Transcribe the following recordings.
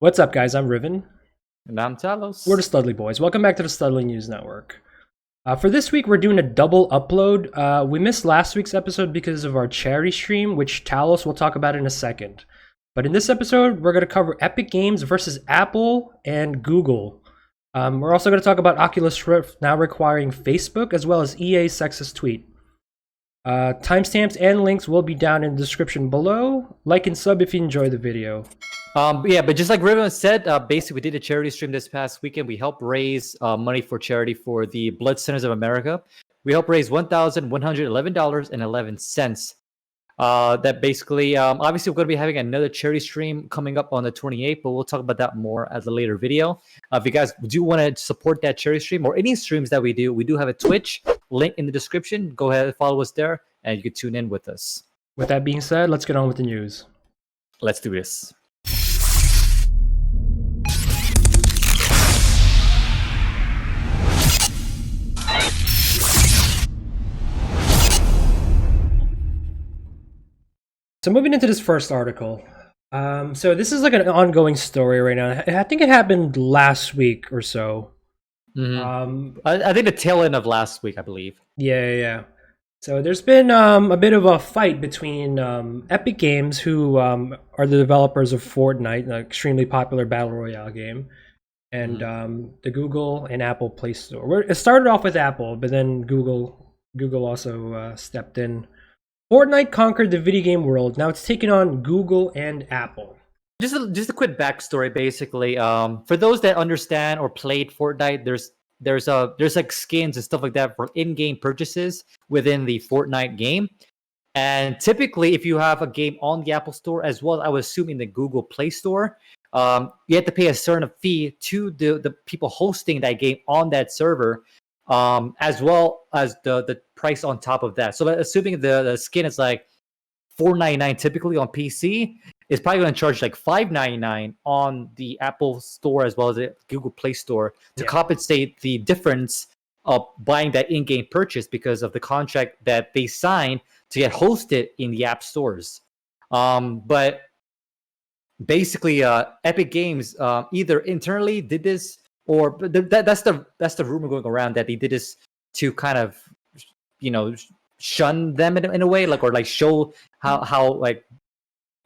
What's up, guys? I'm Riven. And I'm Talos. We're the Studley Boys. Welcome back to the Studley News Network. For this week, we're doing a double upload. We missed last week's episode because of our charity stream, which Talos will talk about in a second. But in this episode, we're going to cover Epic Games versus Apple and Google. We're also going to talk about Oculus Rift now requiring Facebook, as well as EA's sexist tweet. Timestamps and links will be down in the description below. Like and sub if you enjoy the video. But just like Riven said, basically we did a charity stream this past weekend. We helped raise money for charity for the Blood Centers of America. We helped raise $1,111.11. That basically, obviously we're going to be having another charity stream coming up on the 28th, but we'll talk about that more as a later video. If you guys do want to support that charity stream or any streams that we do have a Twitch link in the description. Go ahead and follow us there, and you can tune in with us. With that being said, let's get on with the news. Let's do this. So moving into this first article. So this is like an ongoing story right now. I think it happened last week or so. Mm-hmm. I think the tail end of last week, I believe. Yeah. So there's been a bit of a fight between Epic Games, who are the developers of Fortnite, an extremely popular battle royale game, and the Google and Apple Play Store. It started off with Apple, but then Google also stepped in. Fortnite conquered the video game world. Now it's taken on Google and Apple. Just a quick backstory, basically. For those that understand or played Fortnite, there's like skins and stuff like that for in-game purchases within the Fortnite game. And typically, if you have a game on the Apple Store as well, I would assume in the Google Play Store, you have to pay a certain fee to the people hosting that game on that server. As well as the price on top of that. So assuming the skin is like $4.99 typically on PC, it's probably going to charge like $5.99 on the Apple Store as well as the Google Play Store to compensate the difference of buying that in-game purchase because of the contract that they signed to get hosted in the app stores. But basically, Epic Games either internally did this, or that's the rumor going around that they did this to kind of, shun them in a way, or show how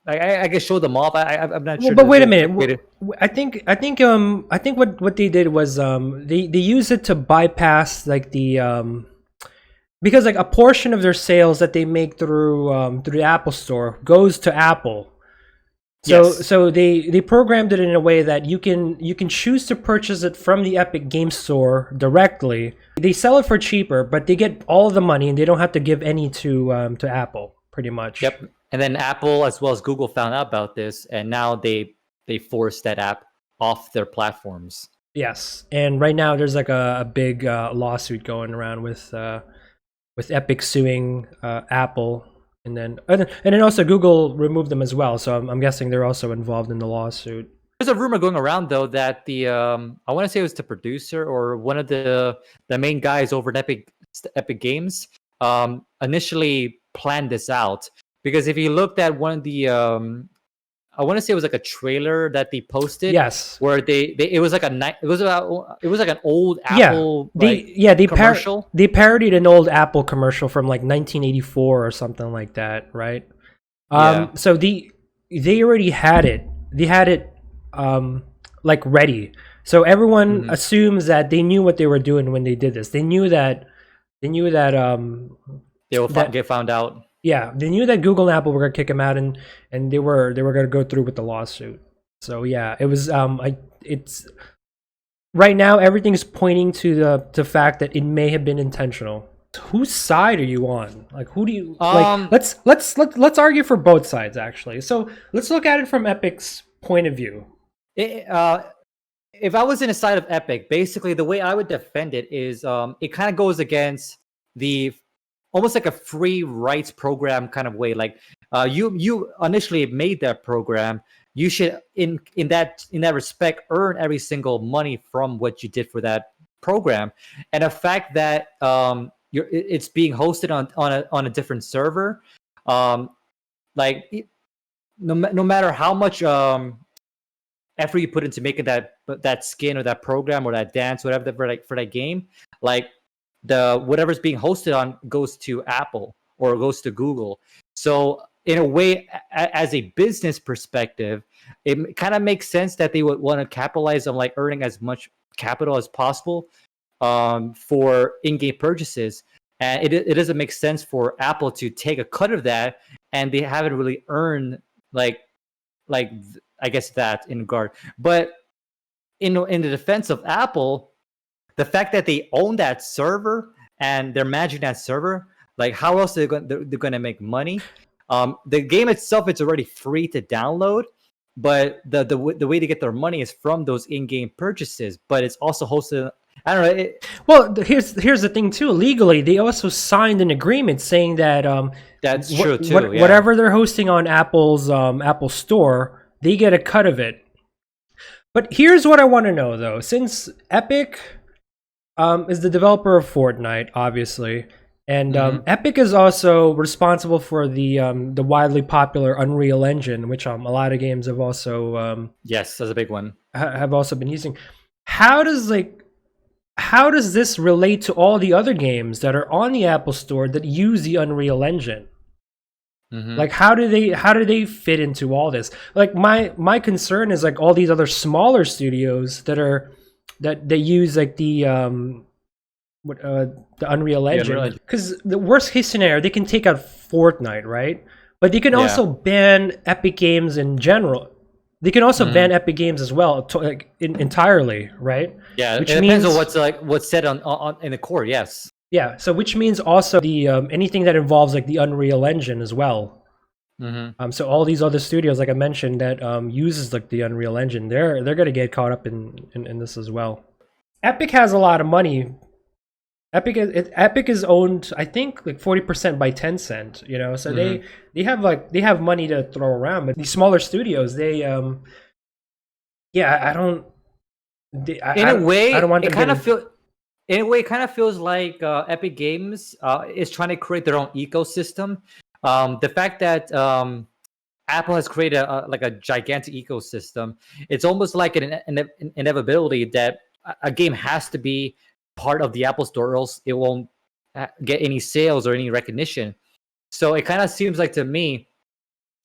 I guess show them off. I'm not sure. But wait a minute. I think what they did was they used it to bypass the because a portion of their sales that they make through the Apple Store goes to Apple. So they programmed it in a way that you can choose to purchase it from the Epic Game Store directly. They sell it for cheaper, but they get all of the money and they don't have to give any to Apple, pretty much. Yep. And then Apple as well as Google found out about this, and now they forced that app off their platforms. Yes, and right now there's a big lawsuit going around with Epic suing Apple. And then also Google removed them as well. So I'm guessing they're also involved in the lawsuit. There's a rumor going around though that the I want to say it was the producer or one of the main guys over at Epic Games initially planned this out, because if you looked at one of the I want to say it was like a trailer that they posted. Yes, where it was like an old Apple commercial. They parodied an old Apple commercial from 1984 or something like that, right? So they already had it. They had it ready. So everyone assumes that they knew what they were doing when they did this. They knew that they will get found out. Yeah, they knew that Google and Apple were gonna kick him out, and they were gonna go through with the lawsuit. So yeah, it was it's right now everything's pointing to the fact that it may have been intentional. Whose side are you on? Who do you let's argue for both sides actually. So let's look at it from Epic's point of view. If I was in the side of Epic, basically the way I would defend it is it kind of goes against the almost like a free rights program kind of way. You initially made that program. You should in that respect earn every single money from what you did for that program. And the fact that it's being hosted on a different server, no matter how much effort you put into making that skin or that program or that dance, whatever for that game, like the whatever's being hosted on goes to Apple or goes to Google. So in a way, as a business perspective, it kind of makes sense that they would want to capitalize on like earning as much capital as possible for in-game purchases. And it doesn't make sense for Apple to take a cut of that, and they haven't really earned like I guess that in regard. But in the defense of Apple, the fact that they own that server and they're managing that server, like how else they're going to make money? The game itself, it's already free to download, but the way to get their money is from those in-game purchases. But it's also hosted. I don't know. Well, here's the thing too. Legally, they also signed an agreement saying that that's true too. Whatever they're hosting on Apple's Apple Store, they get a cut of it. But here's what I want to know though: since Epic is the developer of Fortnite, obviously, and Epic is also responsible for the widely popular Unreal Engine, which a lot of games have also yes, that's a big one. Have also been using. How does this relate to all the other games that are on the Apple Store that use the Unreal Engine? Like, how do they fit into all this? Like, my concern is like all these other smaller studios that they use like the Unreal Engine. Because the worst case scenario, they can take out Fortnite, right? But they can also ban Epic Games in general. They can also ban Epic Games as well, entirely, right? Yeah, it depends on what's said on in the core. Yes. Yeah, so which means also the anything that involves like the Unreal Engine as well. So all these other studios, like I mentioned, that uses like the Unreal Engine, they're gonna get caught up in this as well. Epic has a lot of money. Epic is owned, I think, like 40% by Tencent. You know, so they have money to throw around. But these smaller studios, they I don't. In a way, it kind of feels like Epic Games is trying to create their own ecosystem. The fact that Apple has created a gigantic ecosystem, it's almost like an inevitability that a game has to be part of the Apple Store, or else it won't get any sales or any recognition. So it kind of seems like to me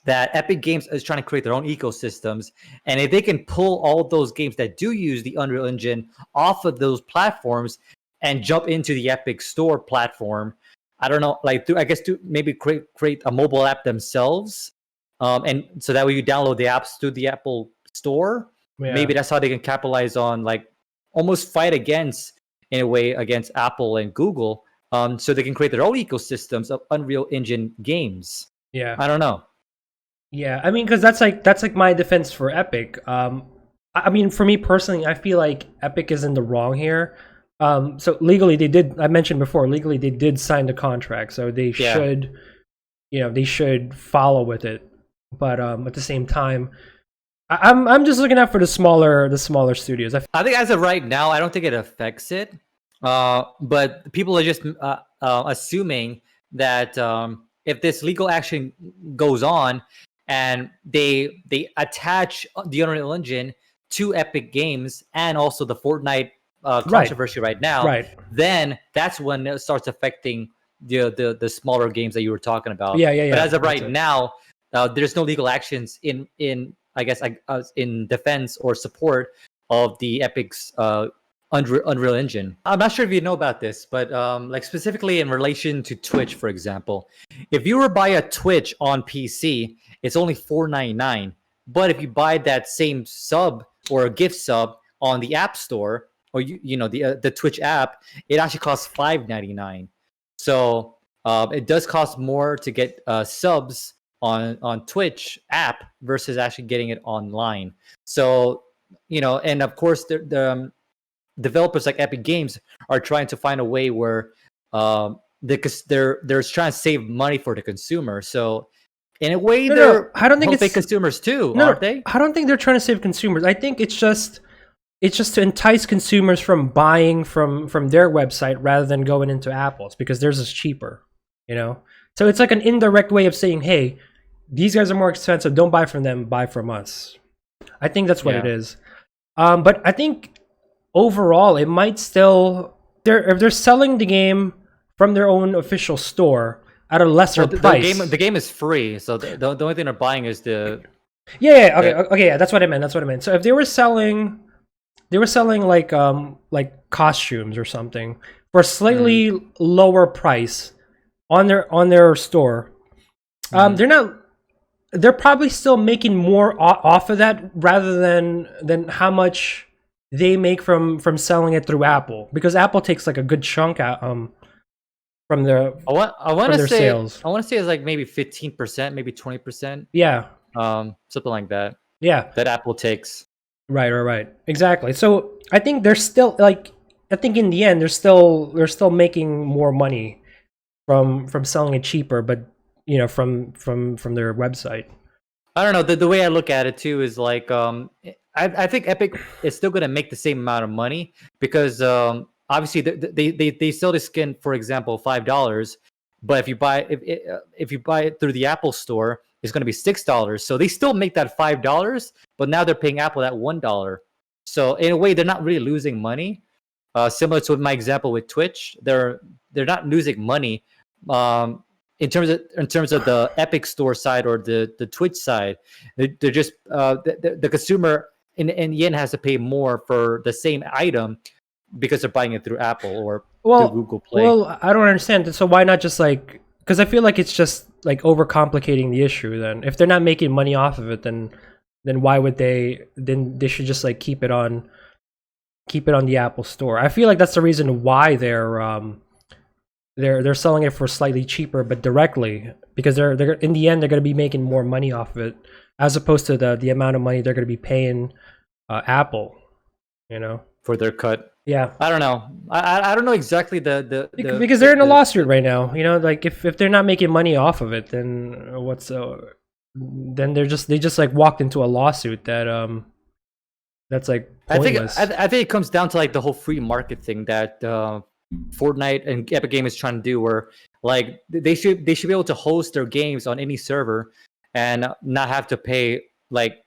that Epic Games is trying to create their own ecosystems, and if they can pull all those games that do use the Unreal Engine off of those platforms and jump into the Epic Store platform, I don't know, like I guess to maybe create a mobile app themselves, and so that way you download the apps through the Apple Store. Yeah. Maybe that's how they can capitalize on, like, almost fight against, in a way, against Apple and Google, so they can create their own ecosystems of Unreal Engine games. Yeah, I don't know. Yeah, I mean, because that's like my defense for Epic. I mean, for me personally, I feel like Epic is in the wrong here. So legally, I mentioned before, legally they did sign the contract, so they should, they should follow with it. But at the same time, I'm just looking out for the smaller studios. I think as of right now, I don't think it affects it. But people are just assuming that if this legal action goes on and they attach the Unreal Engine to Epic Games and also the Fortnite controversy right now, then that's when it starts affecting the smaller games that you were talking about. Yeah. But as of right now, there's no legal actions in I guess in defense or support of the Epic's Unreal Engine. I'm not sure if you know about this, but like specifically in relation to Twitch, for example, if you were to buy a Twitch on PC, it's only $4.99. But if you buy that same sub or a gift sub on the App Store, or the Twitch app, it actually costs $5.99. So it does cost more to get subs on Twitch app versus actually getting it online. So and of course the developers like Epic Games are trying to find a way where they're trying to save money for the consumer. So in a way, I don't think it's consumers too, aren't they? I don't think they're trying to save consumers. I think it's just to entice consumers from buying from their website rather than going into Apple's, because theirs is cheaper. So it's like an indirect way of saying, hey, these guys are more expensive, don't buy from them, buy from us. I think that's what it Yeah. is. But I think overall, it might still if they're selling the game from their own official store at a lesser Well, price. the game is free, so the only thing they're buying is the Yeah, okay, the okay, yeah, that's what I meant. That's what I meant. So if they were selling like costumes or something for a mm, slightly lower price on their store. mhm. They're not. They're probably still making more off of that rather than how much they make from selling it through Apple, because Apple takes like a good chunk out from their I want from to their say sales. it's like maybe 15%, maybe 20%, Yeah, something like that yeah, that Apple takes. right, exactly. So I think they're still like, I think in the end they're still making more money from selling it cheaper, but from their website. I don't know. The way I look at it too is like I think Epic is still going to make the same amount of money because obviously they sell the skin, for example, $5, but if you buy it through the Apple Store, it's going to be $6. So they still make that $5, but now they're paying Apple that $1. So in a way, they're not really losing money. Similar to my example with Twitch, they're not losing money. In terms of the Epic Store side or the Twitch side, they're just the consumer in the end has to pay more for the same item because they're buying it through Apple or through Well, Google Play. well, I don't understand. So why not just like? Because I feel like it's just like overcomplicating the issue. Then, if they're not making money off of it, then why would they? Then they should just like keep it on the Apple Store. I feel like that's the reason why they're selling it for slightly cheaper, but directly, because they're in the end they're going to be making more money off of it, as opposed to the amount of money they're going to be paying Apple. You know? For their cut. Yeah. I don't know. I don't know exactly Because they're in a lawsuit right now, like if they're not making money off of it, then then they just like walked into a lawsuit that's like pointless. I think it comes down to like the whole free market thing that Fortnite and Epic Games is trying to do, where like they should be able to host their games on any server and not have to pay like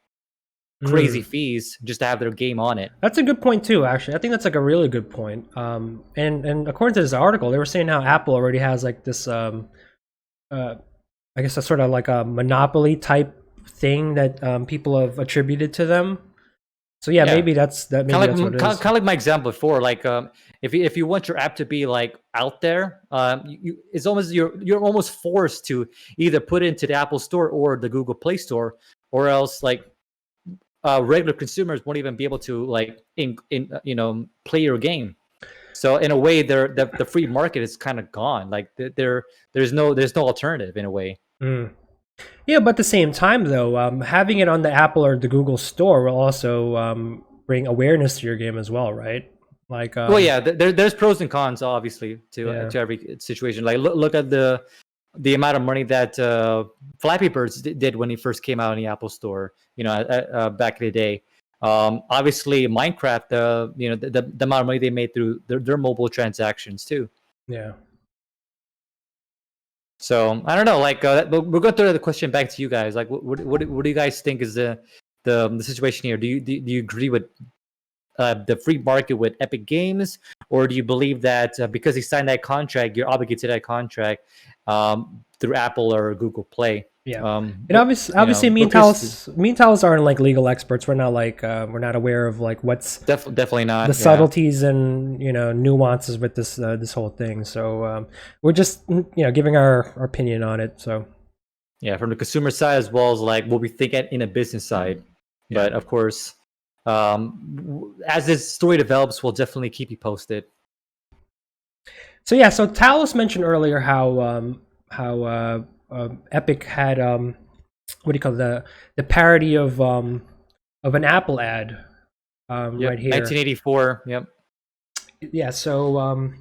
crazy Mm. fees just to have their game on it. That's a good point too, actually. I think that's like a really good point. And according to this article, they were saying how Apple already has like this uh I guess that's sort of like a monopoly type thing that people have attributed to them. So yeah, Yeah, maybe that's what it is. kind of like my example before. Like, if you want your app to be like out there, it's almost you're almost forced to either put it into the Apple Store or the Google Play Store, or else like regular consumers won't even be able to like play your game. So in a way, the free market is kind of gone. Like there's no alternative in a way. Mm. Yeah, but at the same time, though, having it on the Apple or the Google Store will also bring awareness to your game as well, right? Like, Well, yeah, there's pros and cons, obviously, yeah, to every situation. Like, look at the amount of money that Flappy Birds did when he first came out in the Apple Store. Back in the day. Obviously, Minecraft, the amount of money they made through their mobile transactions too. yeah. So I don't know. Like, but we're going to throw the question back to you guys. Like, what do you guys think is the situation here? Do you agree with the free market with Epic Games, or do you believe that because they signed that contract, you're obligated to that contract through Apple or Google Play? Yeah, and obviously, me and Talos aren't like legal experts. We're not like we're not aware of like what's Definitely not the subtleties and nuances with this whole thing. So we're just giving our opinion on it. So yeah, from the consumer side as well as like what we think in a business side. yeah. But of course, as this story develops, we'll definitely keep you posted. So yeah, so Talos mentioned earlier how Epic had what do you call it? The parody of an Apple ad right here. 1984. Yep. Yeah, so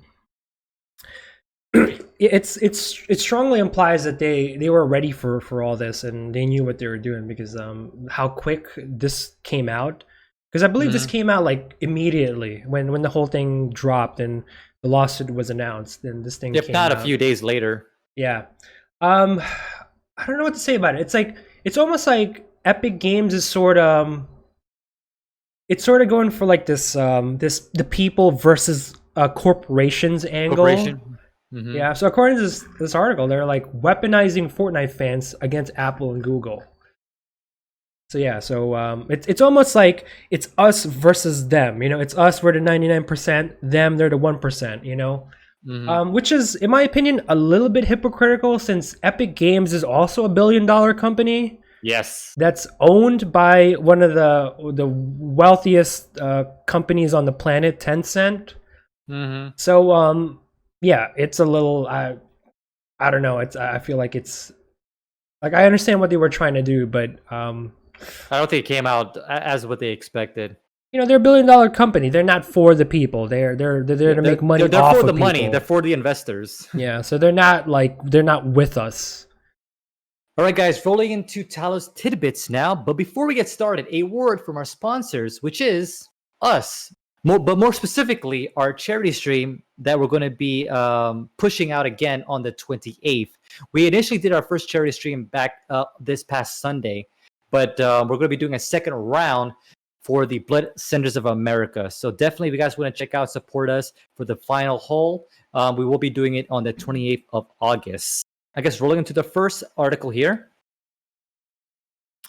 it strongly implies that they were ready for all this and they knew what they were doing, because how quick this came out. Because I believe this came out like immediately when the whole thing dropped and the lawsuit was announced, and this thing If came not out a few days later. Yeah. I don't know what to say about it. It's like, it's almost like Epic Games is sort of it's sort of going for like this the people versus corporations angle. Corporation. Yeah, so according to this article, they're like weaponizing Fortnite fans against Apple and Google. So yeah, so it's almost like it's us versus them. You know, it's us, we're the 99%, them, they're the 1%. You know, which is, in my opinion, a little bit hypocritical since Epic Games is also $1 billion company. Yes. That's owned by one of the wealthiest companies on the planet, Tencent. So yeah, it's a little I don't know. I feel like it's like I understand what they were trying to do, but I don't think it came out as what they expected. You know, they're $1 billion company. They're not for the people. They're there to make money. They're off for the of money. people. They're for the investors. Yeah, so they're not with us. All right, guys, rolling into Talos Tidbits now. But before we get started, a word from our sponsors, which is us. But more specifically, our charity stream that we're going to be pushing out again on the 28th. We initially did our first charity stream back this past Sunday, but we're going to be doing a second round for the Blood Centers of America. So definitely, if you guys want to check out, support us for the final haul, we will be doing it on the 28th of August. I guess rolling into the first article here.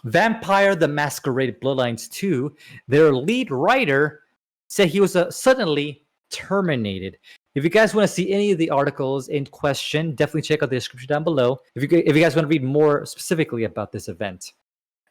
Vampire the Masquerade Bloodlines 2, their lead writer said he was suddenly terminated. If you guys want to see any of the articles in question, definitely check out the description down below if you guys want to read more specifically about this event.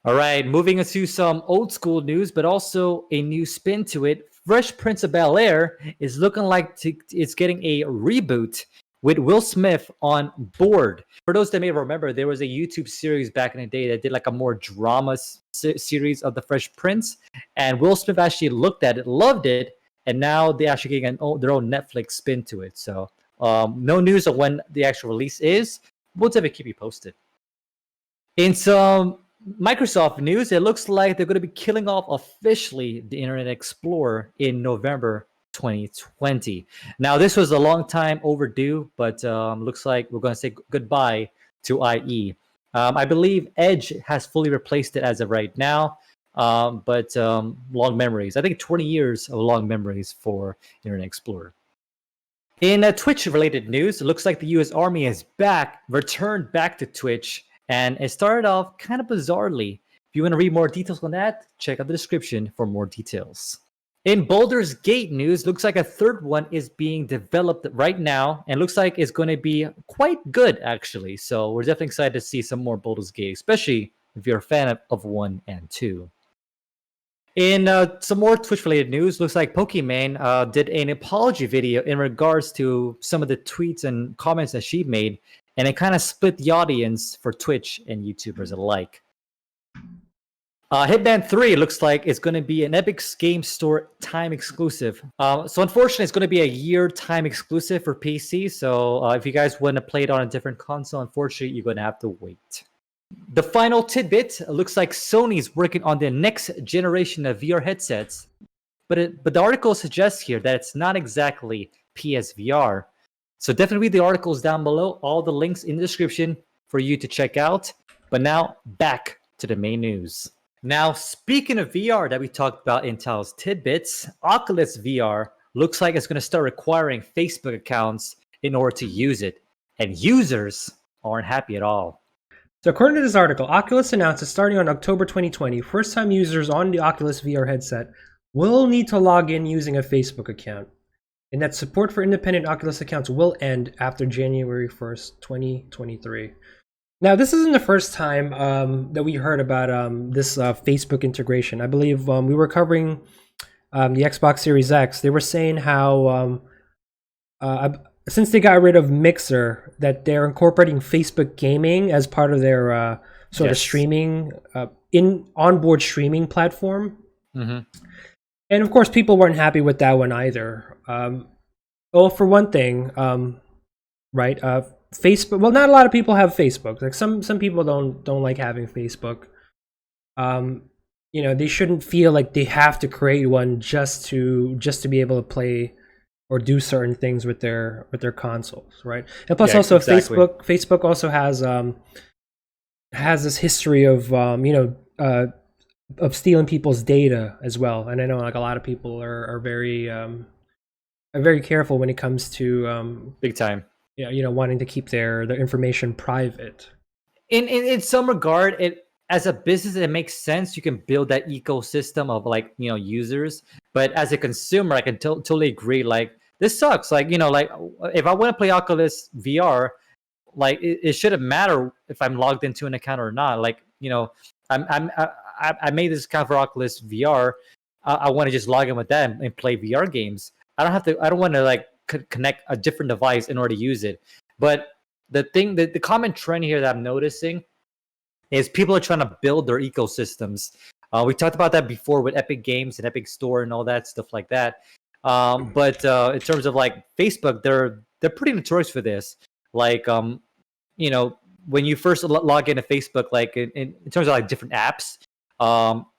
All right, moving into some old school news, but also a new spin to it. Fresh Prince of Bel-Air is looking like it's getting a reboot with Will Smith on board. For those that may remember, there was a YouTube series back in the day that did like a more drama series of the Fresh Prince, and Will Smith actually looked at it, loved it, and now they're actually getting their own Netflix spin to it. So no news on when the actual release is. We'll definitely keep you posted. In some Microsoft news, it looks like they're going to be killing off officially the Internet Explorer in November 2020. Now, this was a long time overdue, but looks like we're going to say goodbye to IE. I believe Edge has fully replaced it as of right now, but long memories. I think 20 years of long memories for Internet Explorer. In Twitch-related news, it looks like the U.S. Army is returned back to Twitch, and it started off kind of bizarrely. If you want to read more details on that, check out the description for more details. In Baldur's Gate news, looks like a third one is being developed right now, and looks like it's going to be quite good, actually. So we're definitely excited to see some more Baldur's Gate, especially if you're a fan of 1 and 2. In some more Twitch-related news, looks like Pokimane did an apology video in regards to some of the tweets and comments that she made, and it kind of split the audience for Twitch and YouTubers alike. Hitman 3 looks like it's going to be an Epic Game Store time exclusive. So unfortunately, it's going to be a year time exclusive for PC. So if you guys want to play it on a different console, unfortunately, you're going to have to wait. The final tidbit looks like Sony's working on the next generation of VR headsets. But the article suggests here that it's not exactly PSVR. So definitely read the articles down below. All the links in the description for you to check out. But now back to the main news. Now, speaking of VR that we talked about in Talos Tidbits, Oculus VR looks like it's going to start requiring Facebook accounts in order to use it. And users aren't happy at all. So according to this article, Oculus announced that starting on October 2020, first-time users on the Oculus VR headset will need to log in using a Facebook account, and that support for independent Oculus accounts will end after January 1st, 2023. Now, this isn't the first time that we heard about this Facebook integration. I believe we were covering the Xbox Series X. They were saying how since they got rid of Mixer, that they're incorporating Facebook gaming as part of their sort of streaming, onboard streaming platform. And of course, people weren't happy with that one either. Well, for one thing, right? Facebook. Well, not a lot of people have Facebook. Like some people don't like having Facebook. You know, they shouldn't feel like they have to create one just to be able to play or do certain things with their consoles, right? And plus, also exactly. Facebook also has this history of stealing people's data as well. And I know like a lot of people are very careful when it comes to Big time. yeah, wanting to keep their information private. In some regard, it as a business, it makes sense. You can build that ecosystem of like users, but as a consumer, I can totally agree. Like this sucks. Like like if I want to play Oculus VR, like it shouldn't matter if I'm logged into an account or not. Like I made this account for Oculus VR. I want to just log in with them and play VR games. I don't have to. I don't want to like connect a different device in order to use it. But the common trend here that I'm noticing is people are trying to build their ecosystems. We talked about that before with Epic Games and Epic Store and all that stuff like that. But in terms of like Facebook, they're pretty notorious for this. Like when you first log into Facebook, like in terms of like different apps,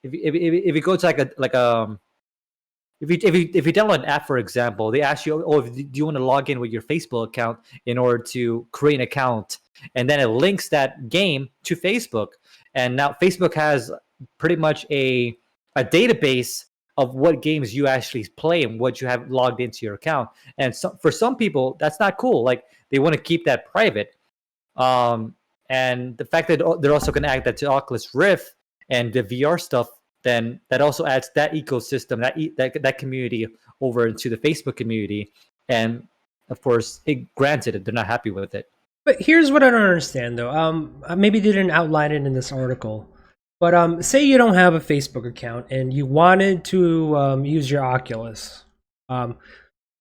if you go to if you download an app, for example, they ask you, "Oh, do you want to log in with your Facebook account in order to create an account?" And then it links that game to Facebook. And now Facebook has pretty much a database of what games you actually play and what you have logged into your account. And so, for some people, that's not cool. Like they want to keep that private. And the fact that they're also going to add that to Oculus Rift and the VR stuff, then that also adds that ecosystem, that community over into the Facebook community. And of course, granted, they're not happy with it. But here's what I don't understand, though. Maybe they didn't outline it in this article, but say you don't have a Facebook account and you wanted to use your Oculus.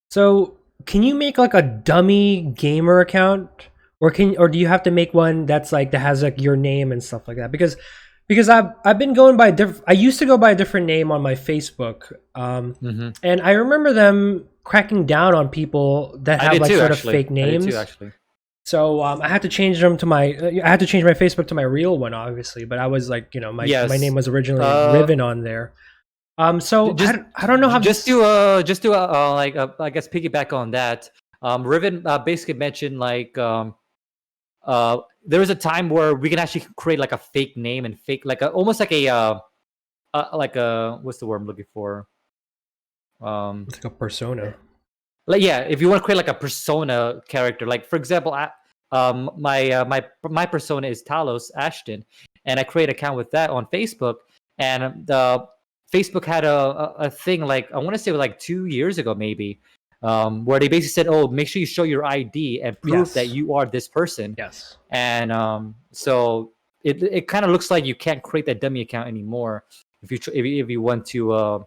So can you make like a dummy gamer account, or do you have to make one that has like your name and stuff like that? Because I've been going by I used to go by a different name on my Facebook, and I remember them cracking down on people that have like sort of fake names. I did too, actually. So I had to change them to I had to change my Facebook to my real one, obviously. But I was like, my name was originally Riven on there. So I don't know how. Just to I guess piggyback on that. Riven basically mentioned like there was a time where we can actually create like a fake name and fake almost like a what's the word I'm looking for? Like a persona. Like if you want to create like a persona character, like for example, my persona is Talos Ashton, and I create an account with that on Facebook, and Facebook had a thing like I want to say like 2 years ago maybe, where they basically said, "Oh, make sure you show your ID and prove that you are this person." Yes. And so it kind of looks like you can't create that dummy account anymore if you want to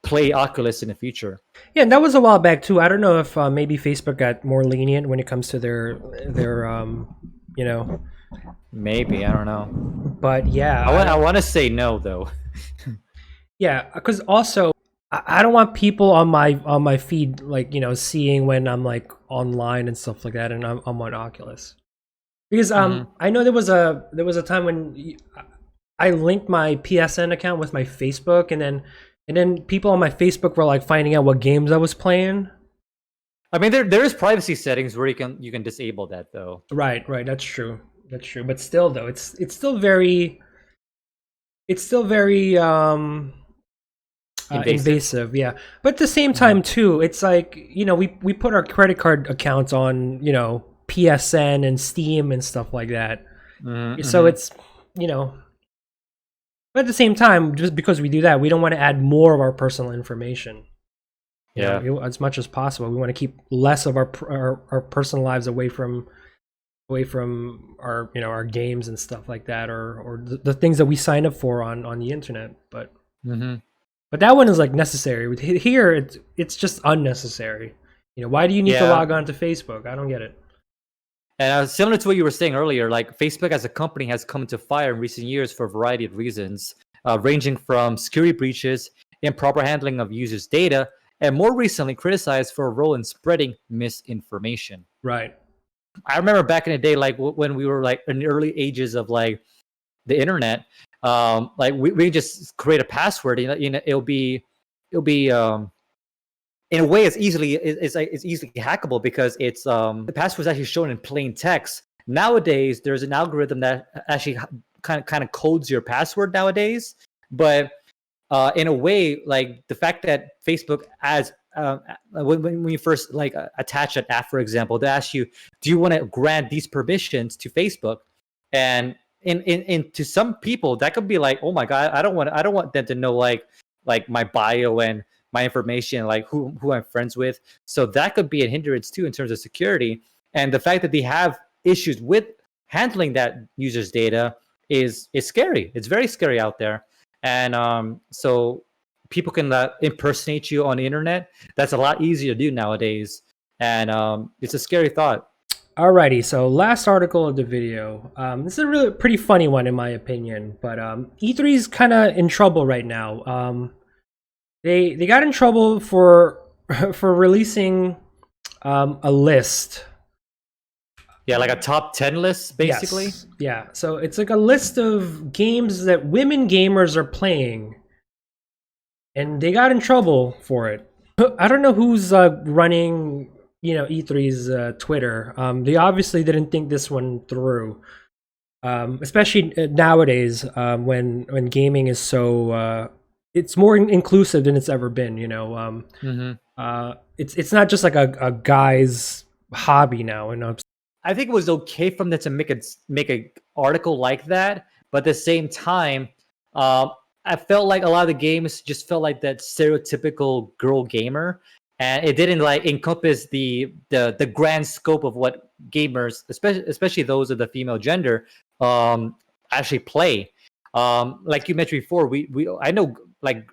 play Oculus in the future. Yeah, and that was a while back too. I don't know if maybe Facebook got more lenient when it comes to their Maybe, I don't know. But yeah, I want to say no though. Yeah, because also I don't want people on my feed like seeing when I'm like online and stuff like that, and I'm on Oculus. Because I know there was a time when I linked my PSN account with my Facebook, and then people on my Facebook were like finding out what games I was playing. I mean, there is privacy settings where you can disable that though. Right, that's true. But still, though, it's still very invasive. Yeah. But at the same time too, it's like we put our credit card accounts on PSN and Steam and stuff like that. So it's but at the same time, just because we do that, we don't want to add more of our personal information. As much as possible, we want to keep less of our personal lives away from our our games and stuff like that, or the things that we sign up for on the internet. But but that one is like necessary. Here, it's just unnecessary. Why do you need to log on to Facebook? I don't get it. And similar to what you were saying earlier, like Facebook as a company has come into fire in recent years for a variety of reasons, ranging from security breaches, improper handling of users' data, and more recently criticized for a role in spreading misinformation. Right. I remember back in the day, like when we were like in the early ages of like the internet, like we just create a password. It'll be in a way it's easily hackable because it's the password is actually shown in plain text. Nowadays, there's an algorithm that actually kind of codes your password nowadays. But in a way, like the fact that Facebook as when you first like attach an app, for example, they ask you, do you want to grant these permissions to Facebook? And in to some people that could be like, oh my god, I don't want them to know like my bio and my information, like who I'm friends with. So that could be a hindrance too in terms of security. And the fact that they have issues with handling that user's data is scary. It's very scary out there. And so people can impersonate you on the internet. That's a lot easier to do nowadays, and it's a scary thought. Alrighty, so last article of the video. This is a really pretty funny one in my opinion, but E3 is kind of in trouble right now. They got in trouble for for releasing a list. Yeah, like a top 10 list, basically. Yes. Yeah, so it's like a list of games that women gamers are playing, and they got in trouble for it. I don't know who's running, E3's Twitter. They obviously didn't think this one through, especially nowadays when gaming is so it's more inclusive than it's ever been. It's not just like a guy's hobby now. I think it was okay from them to make a article like that, but at the same time, I felt like a lot of the games just felt like that stereotypical girl gamer, and it didn't like encompass the grand scope of what gamers, especially those of the female gender, actually play. Like you mentioned before, I know like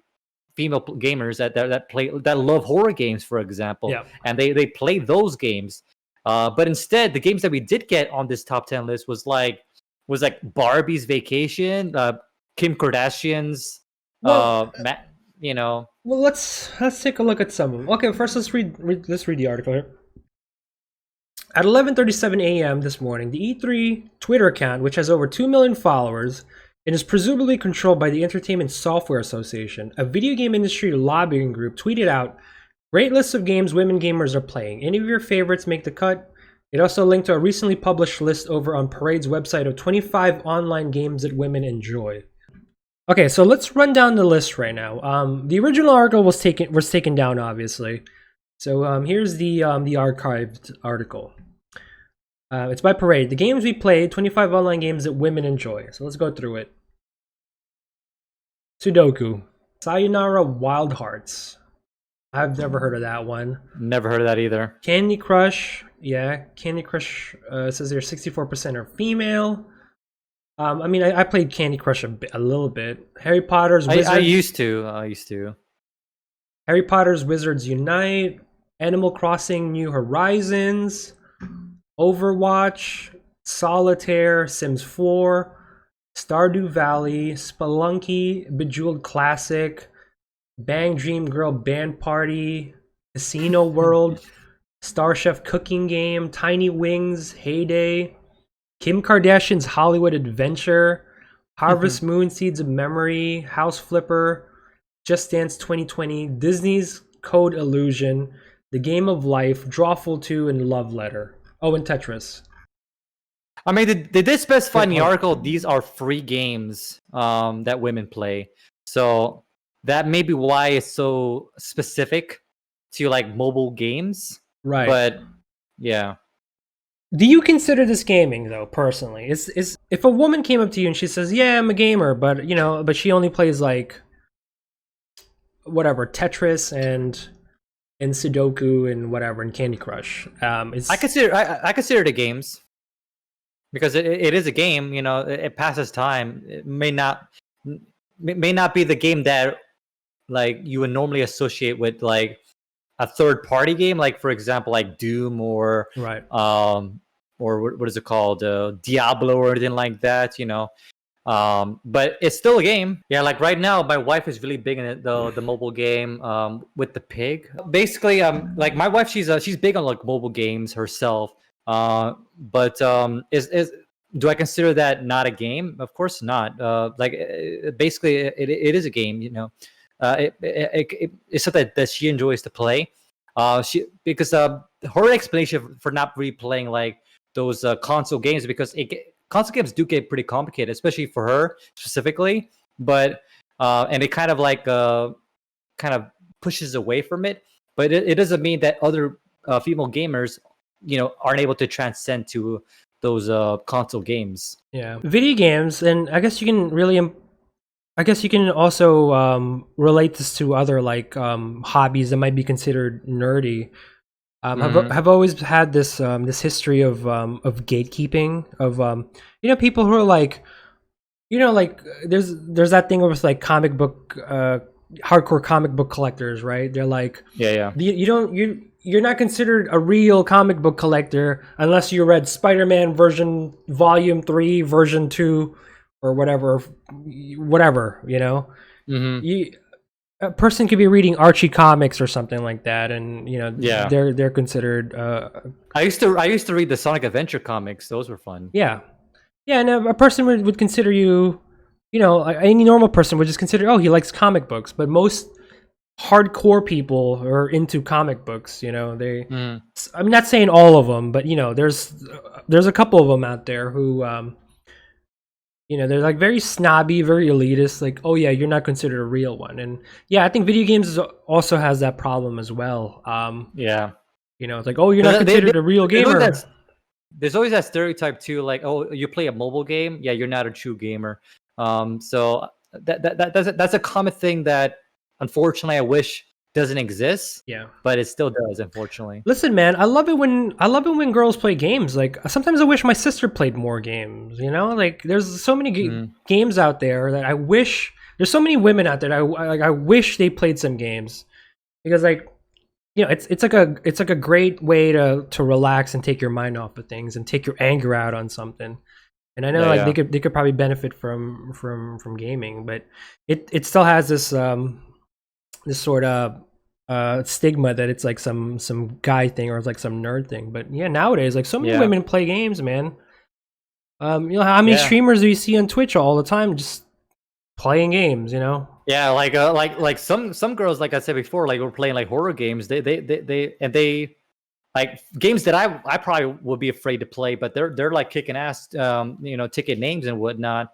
female gamers that love horror games, for example, Yeah. and they play those games. But instead, the games that we did get on this top 10 list was like Barbie's Vacation, Kim Kardashian's, Well, Well, let's take a look at some of them. Okay, first let's read the article here. At 11:37 a.m. this morning, the E3 Twitter account, which has over 2 million followers and is presumably controlled by the Entertainment Software Association, a video game industry lobbying group, tweeted out, "Great list of games women gamers are playing. Any of your favorites make the cut?" It also linked to a recently published list over on Parade's website of 25 online games that women enjoy. Okay, so let's run down the list right now. The original article was taken down, obviously. So here's the archived article. It's by Parade. The games we played, 25 online games that women enjoy. So let's go through it. Sudoku. Sayonara Wild Hearts. I've never heard of that one. Never heard of that either. Candy Crush. Yeah, Candy Crush says they're 64% are female. I mean, I played Candy Crush a little bit. Harry Potter's Wizards. I used to. Harry Potter's Wizards Unite. Animal Crossing New Horizons. Overwatch. Solitaire. Sims 4. Stardew Valley. Spelunky. Bejeweled Classic. Bang Dream Girl Band Party. Casino World. Star Chef Cooking Game. Tiny Wings. Heyday. Kim Kardashian's Hollywood Adventure, Harvest Moon Seeds of Memory, House Flipper, Just Dance 2020, Disney's Code Illusion, The Game of Life, Drawful 2, and Love Letter. Oh, and Tetris. I mean, they did specify in the article these are free games that women play. So that may be why it's so specific to like mobile games. Right. But yeah. Do you consider this gaming though, personally? Is if a woman came up to you and she says, "Yeah, I'm a gamer," but she only plays like whatever, Tetris and Sudoku and whatever and Candy Crush. I consider it games because it is a game. It passes time. It may not be the game that like you would normally associate with like a third party game, like for example, like Doom or right. Or what is it called, Diablo or anything like that, but it's still a game. Yeah, like right now, my wife is really big in it, the mobile game with the pig. Basically, like my wife, she's big on like mobile games herself. But is do I consider that not a game? Of course not. Basically, it is a game. It's something that she enjoys to play. Because her explanation for not really playing like those console games, because console games do get pretty complicated, especially for her specifically. But and it kind of like kind of pushes away from it. But it doesn't mean that other female gamers, aren't able to transcend to those console games. Yeah, video games, and I guess you can really, I guess you can also relate this to other like hobbies that might be considered nerdy. Have always had this this history of gatekeeping of people who are like, like there's that thing with like comic book hardcore comic book collectors, right? They're like, Yeah. you're not considered a real comic book collector unless you read Spider-Man version volume 3 version 2 or whatever, a person could be reading Archie comics or something like that, and they're considered I used to read the Sonic Adventure comics. Those were fun. Yeah, and a person would consider you, any normal person would just consider, oh, he likes comic books. But most hardcore people are into comic books. I'm not saying all of them, but there's a couple of them out there who they're like very snobby, very elitist, like, oh yeah, you're not considered a real one. And yeah, I think video games also has that problem as well. It's like, oh, you're not considered a real gamer. There's always that stereotype too, like, oh, you play a mobile game, yeah, you're not a true gamer. So that's a common thing that unfortunately I wish doesn't exist. Yeah, but it still does, unfortunately. Listen, man, I love it when girls play games. Like, sometimes I wish my sister played more games. Like, there's so many games out there that I wish. There's so many women out there that I wish they played some games, because like, it's like a great way to relax and take your mind off of things and take your anger out on something. And I know they could probably benefit from gaming, but it still has this this sort of stigma that it's like some guy thing or it's like some nerd thing. But yeah, nowadays, like, so many women play games, man. How many streamers do you see on Twitch all the time just playing games? Yeah, like some girls, like I said before, like, were playing like horror games. They like games that I probably would be afraid to play, but they're like kicking ass, ticket names and whatnot,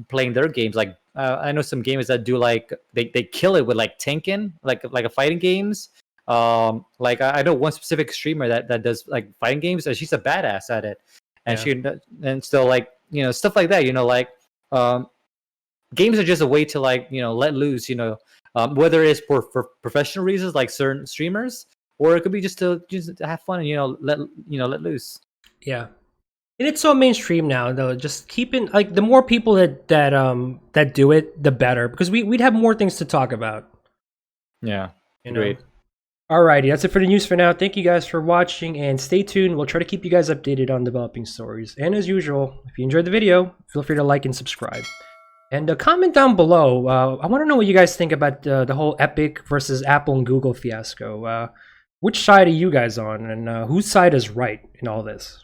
playing their games. Like, I know some gamers that do like they kill it with like tanking, like a fighting games. Like, I know one specific streamer that does like fighting games, and she's a badass at it. And so like, stuff like that. Like, games are just a way to like, let loose. Whether it's for professional reasons like certain streamers, or it could be just to have fun and let loose. Yeah. And it's so mainstream now, though. Just keeping, like, the more people that do it, the better, because we'd have more things to talk about. Yeah, great. Alrighty, that's it for the news for now. Thank you guys for watching, and stay tuned. We'll try to keep you guys updated on developing stories. And as usual, if you enjoyed the video, feel free to like and subscribe. And comment down below. I want to know what you guys think about the whole Epic versus Apple and Google fiasco. Which side are you guys on, and whose side is right in all this?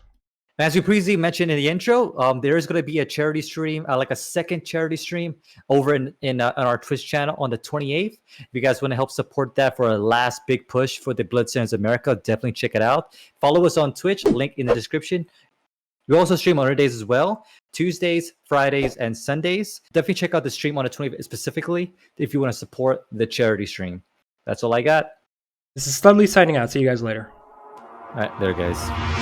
As we previously mentioned in the intro, there is going to be a charity stream, like a second charity stream over on our Twitch channel on the 28th. If you guys want to help support that for a last big push for the Blood Sands America, definitely check it out. Follow us on Twitch, link in the description. We also stream on other days as well, Tuesdays, Fridays, and Sundays. Definitely check out the stream on the 28th specifically if you want to support the charity stream. That's all I got. This is Studley signing out. See you guys later. All right, there, guys.